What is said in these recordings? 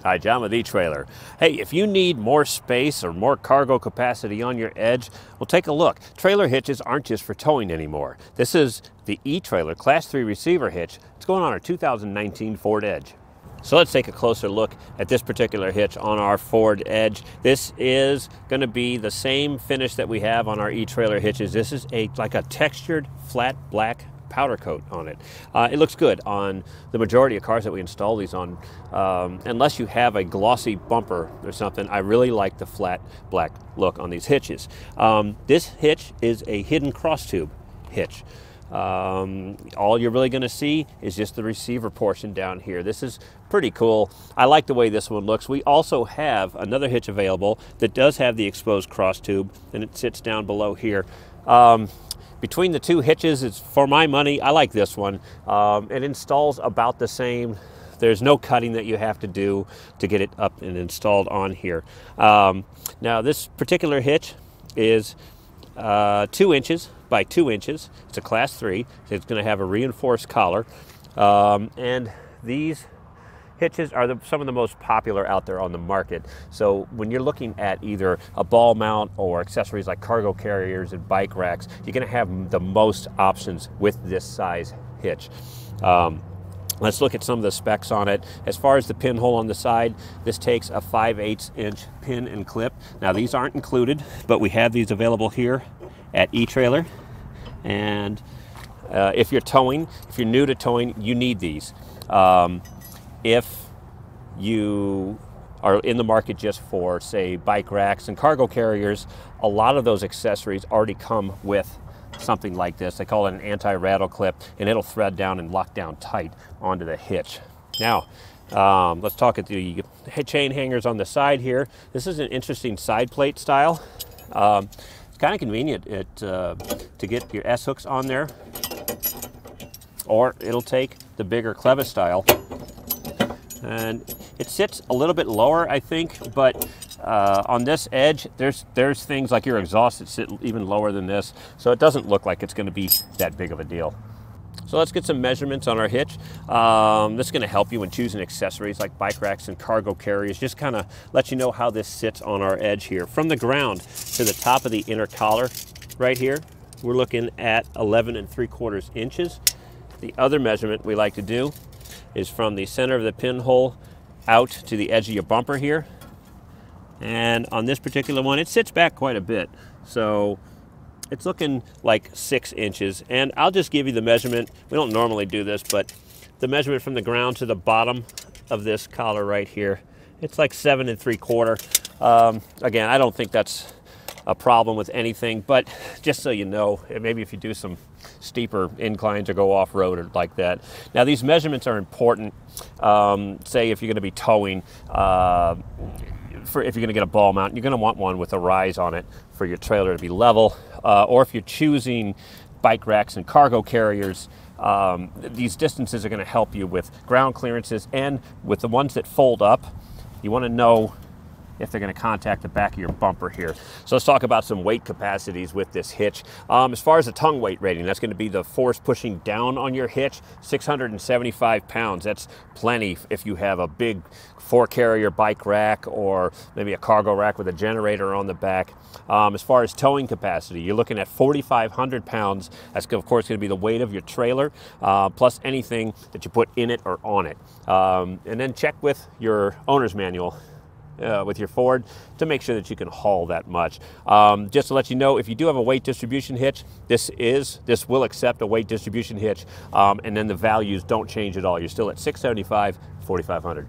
Hi, John with eTrailer. Hey, if you need more space or more cargo capacity on your Edge, well, take a look. Trailer hitches aren't just for towing anymore. This is the eTrailer Class 3 receiver hitch. It's going on our 2019 Ford Edge. So let's take a closer look at this particular hitch on our Ford Edge. This is going to be the same finish that we have on our eTrailer hitches. This is like a textured flat black powder coat on it. It looks good on the majority of cars that we install these on. Unless you have a glossy bumper or something, I really like the flat black look on these hitches. This hitch is a hidden cross tube hitch. All you're really going to see is just the receiver portion down here. This is pretty cool. I like the way this one looks. We also have another hitch available that does have the exposed cross tube, and it sits down below here. Between the two hitches, it's, for my money, I like this one. It installs about the same. There's no cutting that you have to do to get it up and installed on here. Now this particular hitch is 2 inches by 2 inches. It's a Class 3. So it's going to have a reinforced collar. And these hitches are some of the most popular out there on the market. So when you're looking at either a ball mount or accessories like cargo carriers and bike racks, you're going to have the most options with this size hitch. Let's look at some of the specs on it. As far as the pinhole on the side, this takes a 5/8 inch pin and clip. Now these aren't included, but we have these available here at eTrailer. And if you're towing, if you're new to towing, you need these. If you are in the market just for, say, bike racks and cargo carriers, a lot of those accessories already come with something like this. They call it an anti-rattle clip, and it'll thread down and lock down tight onto the hitch. Now, let's talk at the chain hangers on the side here. This is an interesting side plate style. It's kind of convenient to get your S-hooks on there, or it'll take the bigger clevis style. And it sits a little bit lower, I think, but on this Edge, there's things like your exhaust that sit even lower than this, so it doesn't look like it's going to be that big of a deal. So let's get some measurements on our hitch. This is going to help you when choosing accessories like bike racks and cargo carriers. Just kind of let you know how this sits on our Edge here. From the ground to the top of the inner collar right here, we're looking at 11 3/4 inches. The other measurement we like to do is from the center of the pinhole out to the edge of your bumper here. And on this particular one, it sits back quite a bit. So it's looking like 6 inches. And I'll just give you the measurement. We don't normally do this, but the measurement from the ground to the bottom of this collar right here, it's like 7 3/4. Again, I don't think that's a problem with anything, but just so you know, maybe if you do some steeper inclines or go off-road or like that. Now these measurements are important. Say if you're going to be towing, if you're going to get a ball mount, you're going to want one with a rise on it for your trailer to be level. Or if you're choosing bike racks and cargo carriers, these distances are going to help you with ground clearances, and with the ones that fold up, you want to know if they're going to contact the back of your bumper here. So let's talk about some weight capacities with this hitch. As far as the tongue weight rating, that's going to be the force pushing down on your hitch, 675 pounds. That's plenty if you have a big 4-carrier bike rack or maybe a cargo rack with a generator on the back. As far as towing capacity, you're looking at 4,500 pounds. That's of course going to be the weight of your trailer, plus anything that you put in it or on it. And then check with your owner's manual with your Ford to make sure that you can haul that much. Just to let you know, if you do have a weight distribution hitch, this will accept a weight distribution hitch, and then the values don't change at all. You're still at 675, 4,500.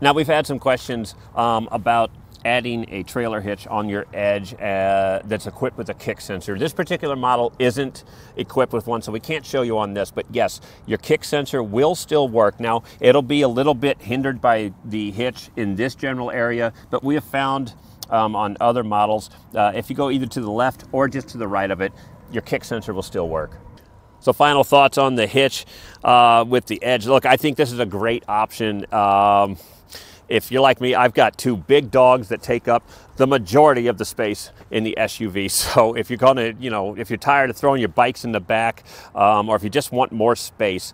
Now we've had some questions about adding a trailer hitch on your Edge that's equipped with a kick sensor. This particular model isn't equipped with one, so we can't show you on this, but yes, your kick sensor will still work. Now, it'll be a little bit hindered by the hitch in this general area, but we have found on other models, if you go either to the left or just to the right of it, your kick sensor will still work. So final thoughts on the hitch with the Edge. Look, I think this is a great option. If you're like me, I've got 2 big dogs that take up the majority of the space in the SUV. So if you're gonna, if you're tired of throwing your bikes in the back, or if you just want more space,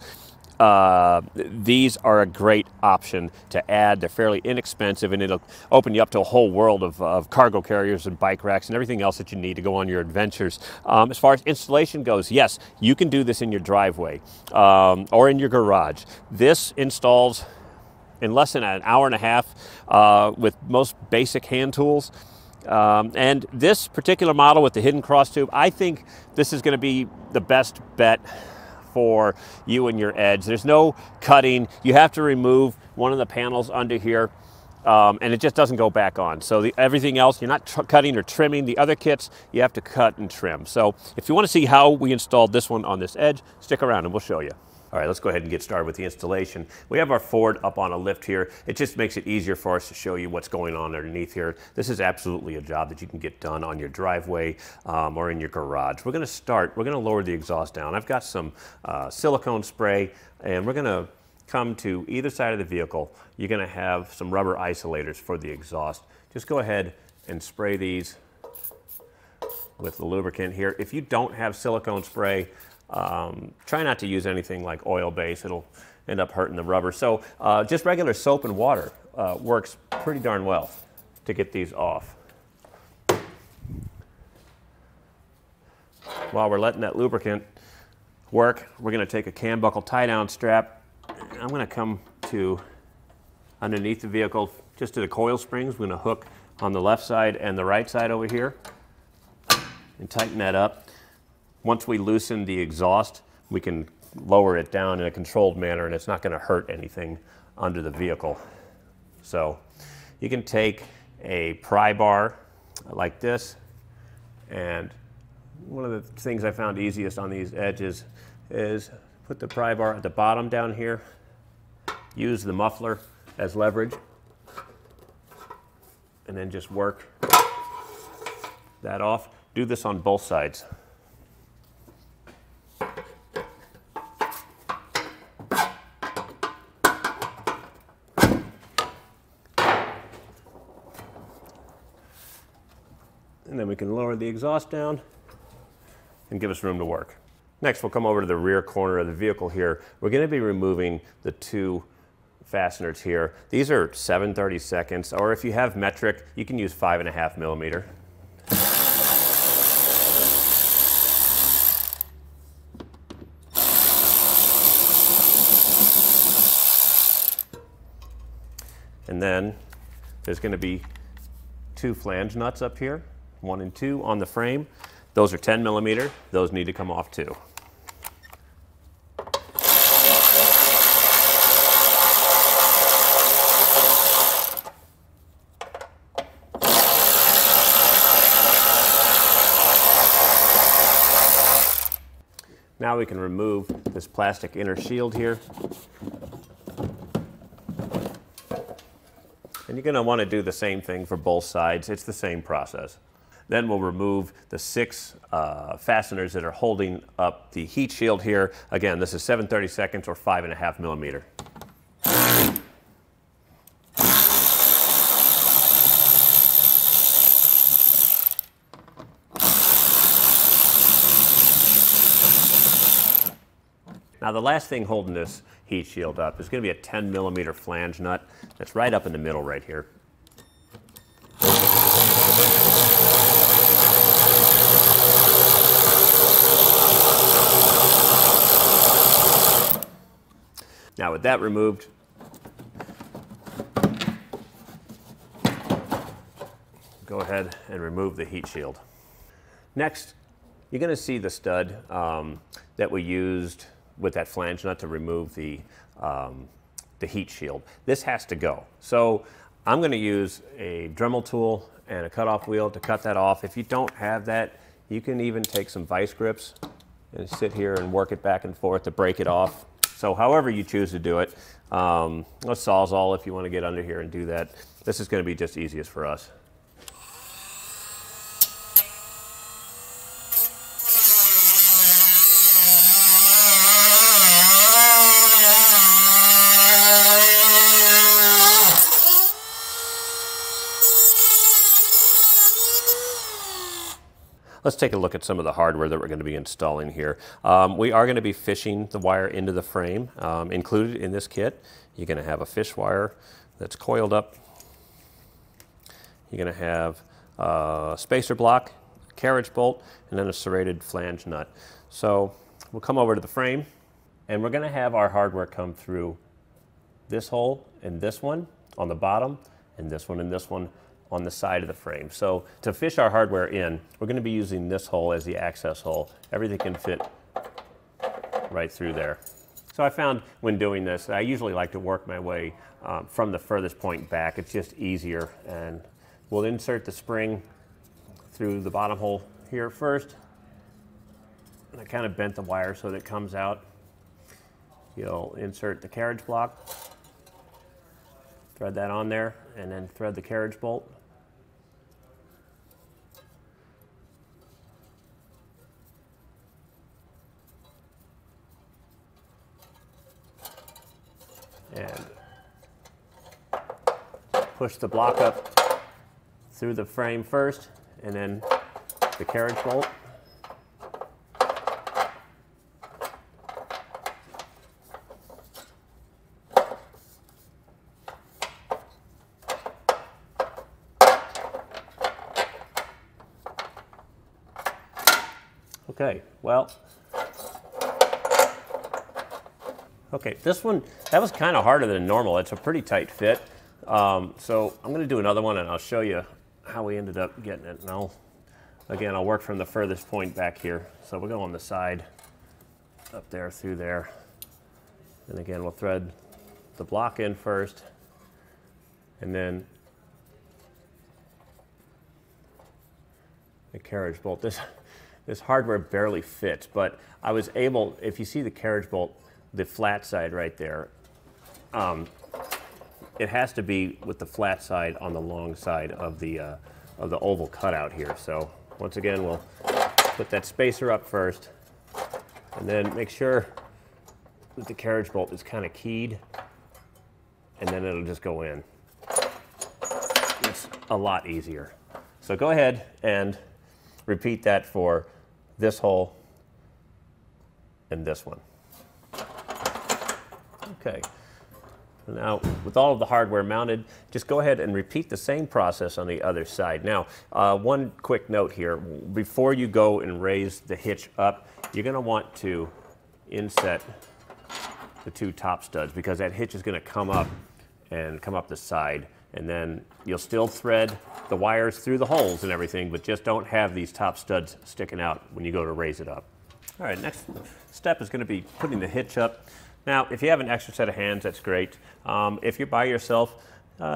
these are a great option to add. They're fairly inexpensive, and it'll open you up to a whole world of cargo carriers and bike racks and everything else that you need to go on your adventures. As far as installation goes, yes, you can do this in your driveway or in your garage. This installs in less than an hour and a half with most basic hand tools. And this particular model with the hidden cross tube, I think this is going to be the best bet for you and your edge. There's no cutting. You have to remove one of the panels under here, and it just doesn't go back on. So everything else, you're not cutting or trimming. The other kits, you have to cut and trim. So if you want to see how we installed this one on this edge, stick around and we'll show you. All right, let's go ahead and get started with the installation. We have our Ford up on a lift here. It just makes it easier for us to show you what's going on underneath here. This is absolutely a job that you can get done on your driveway or in your garage. We're gonna lower the exhaust down. I've got some silicone spray, and we're gonna come to either side of the vehicle. You're gonna have some rubber isolators for the exhaust. Just go ahead and spray these with the lubricant here. If you don't have silicone spray, try not to use anything like oil base. It'll end up hurting the rubber. So just regular soap and water works pretty darn well to get these off. While we're letting that lubricant work, we're going to take a cam buckle tie down strap. I'm going to come to underneath the vehicle just to the coil springs. We're going to hook on the left side and the right side over here and tighten that up. Once we loosen the exhaust, we can lower it down in a controlled manner, and it's not going to hurt anything under the vehicle. So you can take a pry bar like this, and one of the things I found easiest on these edges is put the pry bar at the bottom down here, use the muffler as leverage, and then just work that off. Do this on both sides. And then we can lower the exhaust down and give us room to work. Next, we'll come over to the rear corner of the vehicle here. We're going to be removing the two fasteners here. These are 7/32, or if you have metric, you can use 5.5 millimeter. And then there's going to be two flange nuts up here, 1 and 2 on the frame. Those are 10 millimeter. Those need to come off too. Now we can remove this plastic inner shield here. And you're going to want to do the same thing for both sides. It's the same process. Then we'll remove the 6 fasteners that are holding up the heat shield here. Again, this is 7/32 or 5.5 millimeter. Now the last thing holding this heat shield up is going to be a 10 millimeter flange nut that's right up in the middle right here. Now with that removed, go ahead and remove the heat shield. Next, you're going to see the stud that we used with that flange nut to remove the heat shield. This has to go. So I'm going to use a Dremel tool and a cutoff wheel to cut that off. If you don't have that, you can even take some vice grips and sit here and work it back and forth to break it off. So however you choose to do it, a Sawzall if you want to get under here and do that. This is going to be just easiest for us. let's take a look at some of the hardware that we're going to be installing here. We are going to be fishing the wire into the frame. Included in this kit, you're going to have a fish wire that's coiled up. You're going to have a spacer block, a carriage bolt, and then a serrated flange nut. So we'll come over to the frame, and we're going to have our hardware come through this hole and this one on the bottom, and this one on the side of the frame. So to fish our hardware in, we're going to be using this hole as the access hole. Everything can fit right through there. So I found when doing this, I usually like to work my way from the furthest point back. It's just easier, and we'll insert the spring through the bottom hole here first. And I kind of bent the wire so that it comes out. You'll insert the carriage block, thread that on there, and then thread the carriage bolt. And push the block up through the frame first, and then the carriage bolt. Okay, well, okay, this one, that was kind of harder than normal. It's a pretty tight fit. So I'm going to do another one, and I'll show you how we ended up getting it. And again, I'll work from the furthest point back here. So we'll go on the side, up there, through there. And again, we'll thread the block in first, and then the carriage bolt. This hardware barely fits, but I was able, if you see the carriage bolt, the flat side right there, it has to be with the flat side on the long side of the oval cutout here. So once again, we'll put that spacer up first, and then make sure that the carriage bolt is kind of keyed, and then it'll just go in. It's a lot easier. So go ahead and repeat that for this hole and this one. Okay. Now, with all of the hardware mounted, just go ahead and repeat the same process on the other side. Now, one quick note here. Before you go and raise the hitch up, you're going to want to inset the two top studs, because that hitch is going to come up and come up the side, and then you'll still thread the wires through the holes and everything, but just don't have these top studs sticking out when you go to raise it up. All right, next step is going to be putting the hitch up. Now, if you have an extra set of hands, that's great. If you're by yourself,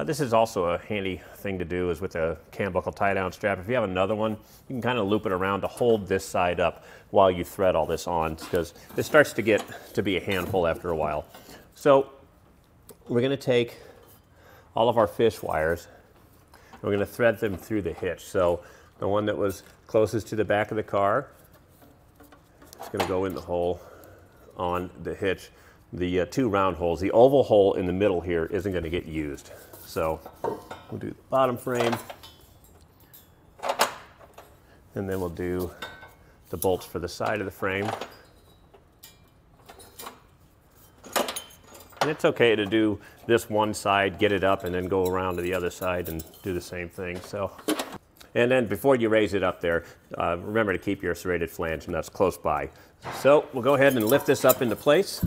this is also a handy thing to do, is with a cam buckle tie-down strap. If you have another one, you can kind of loop it around to hold this side up while you thread all this on, because this starts to get to be a handful after a while. So we're going to take all of our fish wires, and we're going to thread them through the hitch. So the one that was closest to the back of the car is going to go in the hole on the hitch. The two round holes, the oval hole in the middle here isn't going to get used. So we'll do the bottom frame, and then we'll do the bolts for the side of the frame. And it's okay to do this one side, get it up, and then go around to the other side and do the same thing. So, and then before you raise it up there, remember to keep your serrated flange nuts close by. So we'll go ahead and lift this up into place.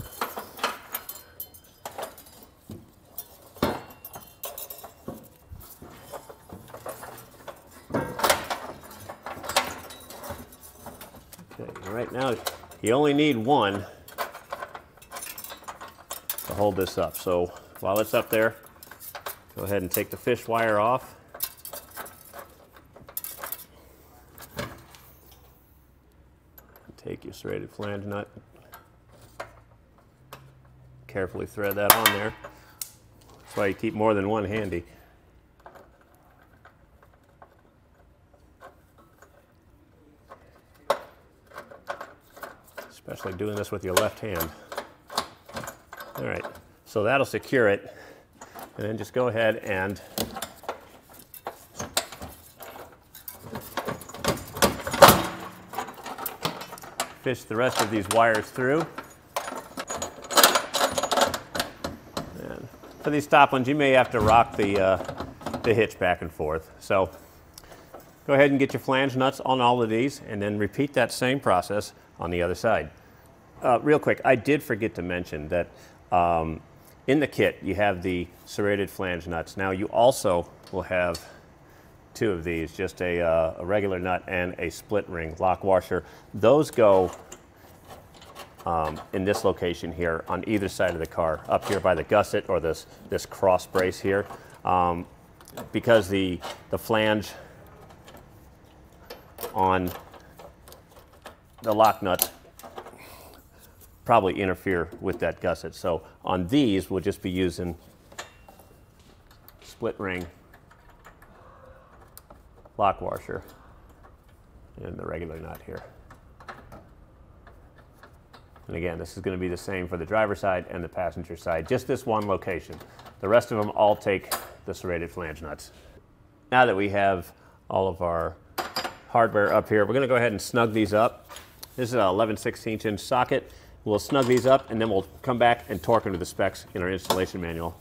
Okay, right now you only need one to hold this up. So while it's up there, go ahead and take the fish wire off. Take your serrated flange nut, carefully thread that on there. That's why you keep more than one handy. Especially doing this with your left hand. All right, so that'll secure it, and then just go ahead and fish the rest of these wires through. And for these top ones, you may have to rock the hitch back and forth. So go ahead and get your flange nuts on all of these, and then repeat that same process on the other side. Real quick, I did forget to mention that in the kit you have the serrated flange nuts. Now you also will have two of these, just a regular nut and a split ring lock washer. Those go in this location here on either side of the car, up here by the gusset or this cross brace here, because the flange on the lock nuts probably interfere with that gusset. So on these, we'll just be using split ring lock washer and the regular nut here. And again, this is going to be the same for the driver's side and the passenger side, just this one location. The rest of them all take the serrated flange nuts. Now that we have all of our hardware up here, we're going to go ahead and snug these up. This is an 11/16" socket. We'll snug these up, and then we'll come back and torque them to the specs in our installation manual.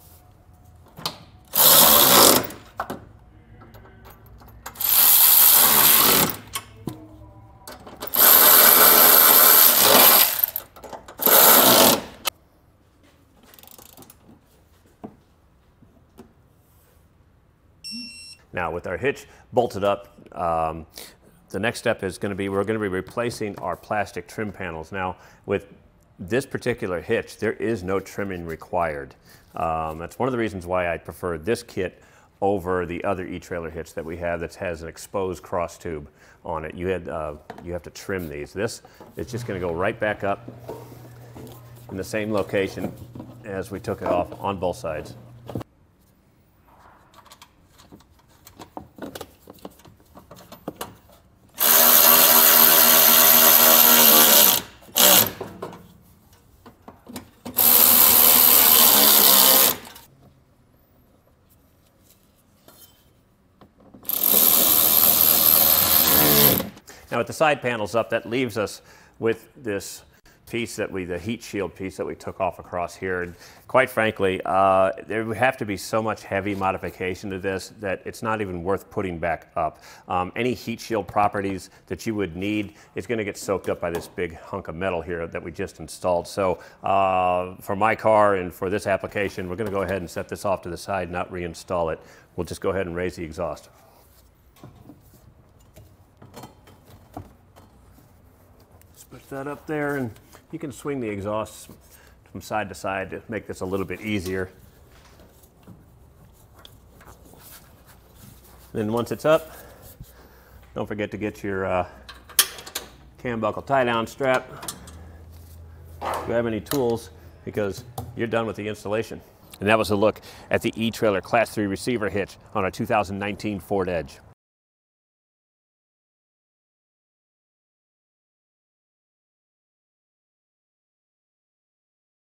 Now with our hitch bolted up, the next step is going to be, we're going to be replacing our plastic trim panels. Now with this particular hitch, there is no trimming required. That's one of the reasons why I prefer this kit over the other e-trailer hitch that we have that has an exposed cross tube on it. You have to trim these. This is just going to go right back up in the same location as we took it off on both sides. Now with the side panels up, that leaves us with this piece that the heat shield piece that we took off across here. And quite frankly, there would have to be so much heavy modification to this that it's not even worth putting back up. Any heat shield properties that you would need is going to get soaked up by this big hunk of metal here that we just installed. So for my car and for this application, we're going to go ahead and set this off to the side, not reinstall it. We'll just go ahead and raise the exhaust. Put that up there, and you can swing the exhaust from side to side to make this a little bit easier. Then once it's up, don't forget to get your cam buckle tie-down strap. Grab any tools, because you're done with the installation. And that was a look at the e-trailer Class 3 receiver hitch on our 2019 Ford Edge.